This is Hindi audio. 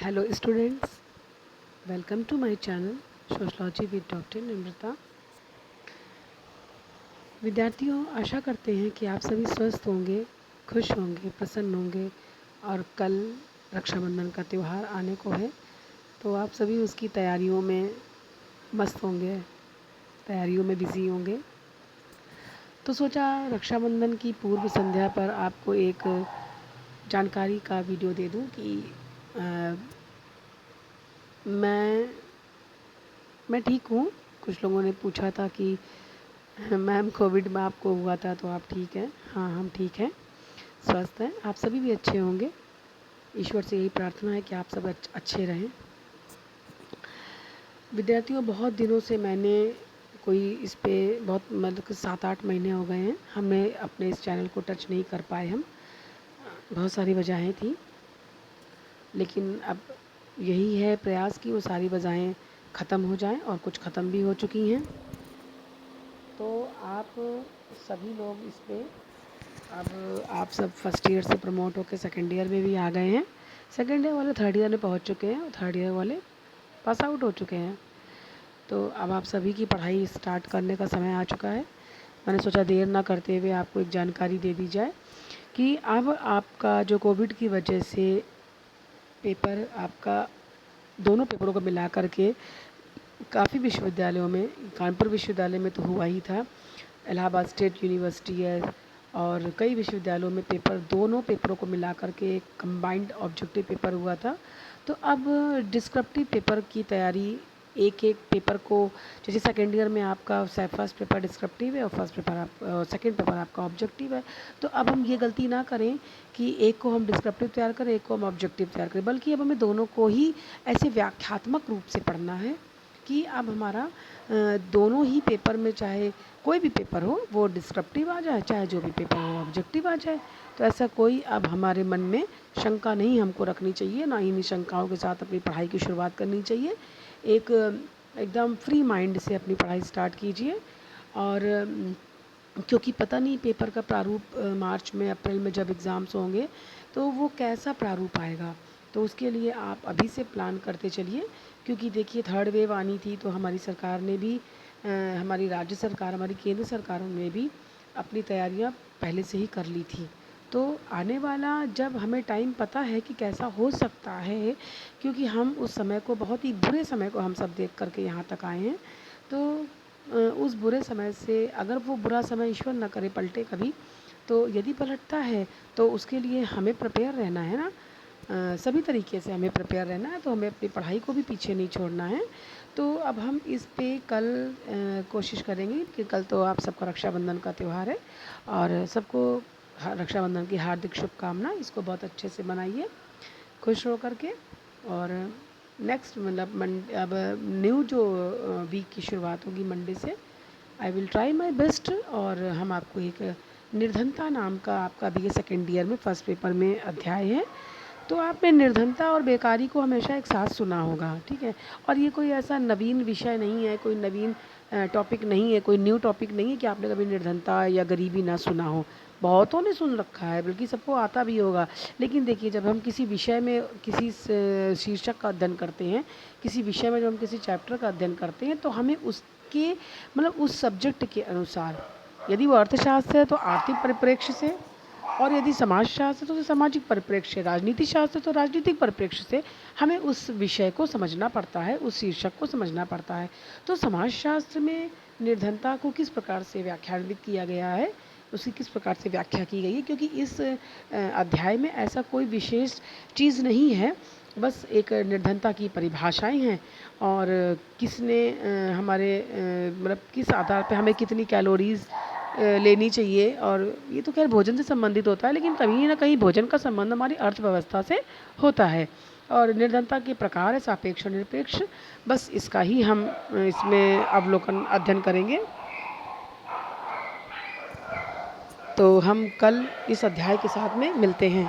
Hello students, welcome to my channel sociology with doctor Nimrita. विद्यार्थियों, आशा करते हैं कि आप सभी स्वस्थ होंगे, खुश होंगे, प्रसन्न होंगे और कल रक्षाबंधन का त्यौहार आने को है तो आप सभी उसकी तैयारियों में मस्त होंगे, तैयारियों में बिज़ी होंगे। तो सोचा रक्षाबंधन की पूर्व संध्या पर आपको एक जानकारी का वीडियो दे दूं कि मैं ठीक हूँ। कुछ लोगों ने पूछा था कि मैम कोविड में आपको हुआ था तो आप ठीक हैं? हाँ, हम ठीक हैं, स्वस्थ हैं। आप सभी भी अच्छे होंगे। ईश्वर से यही प्रार्थना है कि आप सब अच्छे रहें। विद्यार्थियों, बहुत दिनों से मैंने कोई इस पे बहुत मतलब 7-8 महीने हो गए हैं हमने अपने इस चैनल को टच नहीं कर पाए हम। बहुत सारी वजहें थी, लेकिन अब यही है प्रयास कि वो सारी वजहें ख़त्म हो जाएं और कुछ ख़त्म भी हो चुकी हैं। तो आप सभी लोग इस पे अब आप सब फर्स्ट ईयर से प्रमोट होकर सेकेंड ईयर में भी आ गए हैं। सेकेंड ईयर वाले थर्ड ईयर में पहुंच चुके हैं और थर्ड ईयर वाले पास आउट हो चुके हैं। तो अब आप सभी की पढ़ाई स्टार्ट करने का समय आ चुका है। मैंने सोचा देर ना करते हुए आपको एक जानकारी दे दी जाए कि अब आपका जो कोविड की वजह से पेपर आपका दोनों पेपरों को मिला करके काफ़ी विश्वविद्यालयों में, कानपुर विश्वविद्यालय में तो हुआ ही था, इलाहाबाद स्टेट यूनिवर्सिटी है और कई विश्वविद्यालयों में पेपर दोनों पेपरों को मिला करके एक कंबाइंड ऑब्जेक्टिव पेपर हुआ था। तो अब डिस्क्रिप्टिव पेपर की तैयारी एक एक पेपर को, जैसे सेकेंड ईयर में आपका फर्स्ट पेपर डिस्क्रिप्टिव है और फर्स्ट पेपर सेकेंड पेपर आपका ऑब्जेक्टिव है। तो अब हम ये गलती ना करें कि एक को हम डिस्क्रिप्टिव तैयार करें, एक को हम ऑब्जेक्टिव तैयार करें, बल्कि अब हमें दोनों को ही ऐसे व्याख्यात्मक रूप से पढ़ना है कि अब हमारा दोनों ही पेपर में, चाहे कोई भी पेपर हो वो डिस्क्रिप्टिव आ जाए, चाहे जो भी पेपर हो ऑब्जेक्टिव आ जाए। तो ऐसा कोई अब हमारे मन में शंका नहीं हमको रखनी चाहिए, ना ही शंकाओं के साथ अपनी पढ़ाई की शुरुआत करनी चाहिए। एक एकदम फ्री माइंड से अपनी पढ़ाई स्टार्ट कीजिए। और क्योंकि पता नहीं पेपर का प्रारूप मार्च में, अप्रैल में जब एग्ज़ाम्स होंगे तो वो कैसा प्रारूप आएगा। तो उसके लिए आप अभी से प्लान करते चलिए, क्योंकि देखिए थर्ड वेव आनी थी तो हमारी सरकार ने भी, हमारी राज्य सरकार, हमारी केंद्र सरकारों ने भी अपनी तैयारियां पहले से ही कर ली थी। तो आने वाला जब हमें टाइम पता है कि कैसा हो सकता है, क्योंकि हम उस समय को, बहुत ही बुरे समय को हम सब देख करके यहाँ तक आए हैं, तो उस बुरे समय से, अगर वो बुरा समय ईश्वर न करे पलटे कभी, तो यदि पलटता है तो उसके लिए हमें प्रिपेयर रहना है ना। सभी तरीके से हमें प्रिपेयर रहना है, तो हमें अपनी पढ़ाई को भी पीछे नहीं छोड़ना है। तो अब हम इस पे कल कोशिश करेंगे कि कल तो आप सबका रक्षाबंधन का त्यौहार है और सबको रक्षाबंधन की हार्दिक शुभकामना। इसको बहुत अच्छे से मनाइए, खुश हो करके। और नेक्स्ट मतलब अब न्यू जो वीक की शुरुआत होगी मंडे से, I will try my best. और हम आपको एक निर्धनता नाम का, आपका भी ये सेकेंड ईयर में फर्स्ट पेपर में अध्याय है, तो आपने निर्धनता और बेकारी को हमेशा एक साथ सुना होगा, ठीक है। और ये कोई ऐसा नवीन विषय नहीं है, कोई नवीन टॉपिक नहीं है, कोई न्यू टॉपिक नहीं है कि आपने कभी निर्धनता या गरीबी ना सुना हो। बहुतों ने सुन रखा है, बल्कि सबको आता भी होगा। लेकिन देखिए, जब हम किसी विषय में, किसी शीर्षक का अध्ययन करते हैं, किसी विषय में जब हम किसी चैप्टर का अध्ययन करते हैं, तो हमें उसके मतलब उस सब्जेक्ट के अनुसार, यदि वो अर्थशास्त्र है तो आर्थिक परिप्रेक्ष्य से, और यदि समाजशास्त्र तो सामाजिक परिप्रेक्ष्य, राजनीति शास्त्र तो राजनीतिक परिप्रेक्ष्य से हमें उस विषय को समझना पड़ता है, उस शीर्षक को समझना पड़ता है। तो समाजशास्त्र में निर्धनता को किस प्रकार से व्याख्यानित किया गया है, उसकी किस प्रकार से व्याख्या की गई है, क्योंकि इस अध्याय में ऐसा कोई विशेष चीज़ नहीं है, बस एक निर्धनता की परिभाषाएं हैं और किसने हमारे मतलब किस आधार पे हमें कितनी कैलोरीज़ लेनी चाहिए। और ये तो खैर भोजन से संबंधित होता है, लेकिन कहीं ना कहीं भोजन का संबंध हमारी अर्थव्यवस्था से होता है। और निर्धनता के प्रकार है सापेक्ष और निरपेक्ष, बस इसका ही हम इसमें अवलोकन अध्ययन करेंगे। तो हम कल इस अध्याय के साथ में मिलते हैं।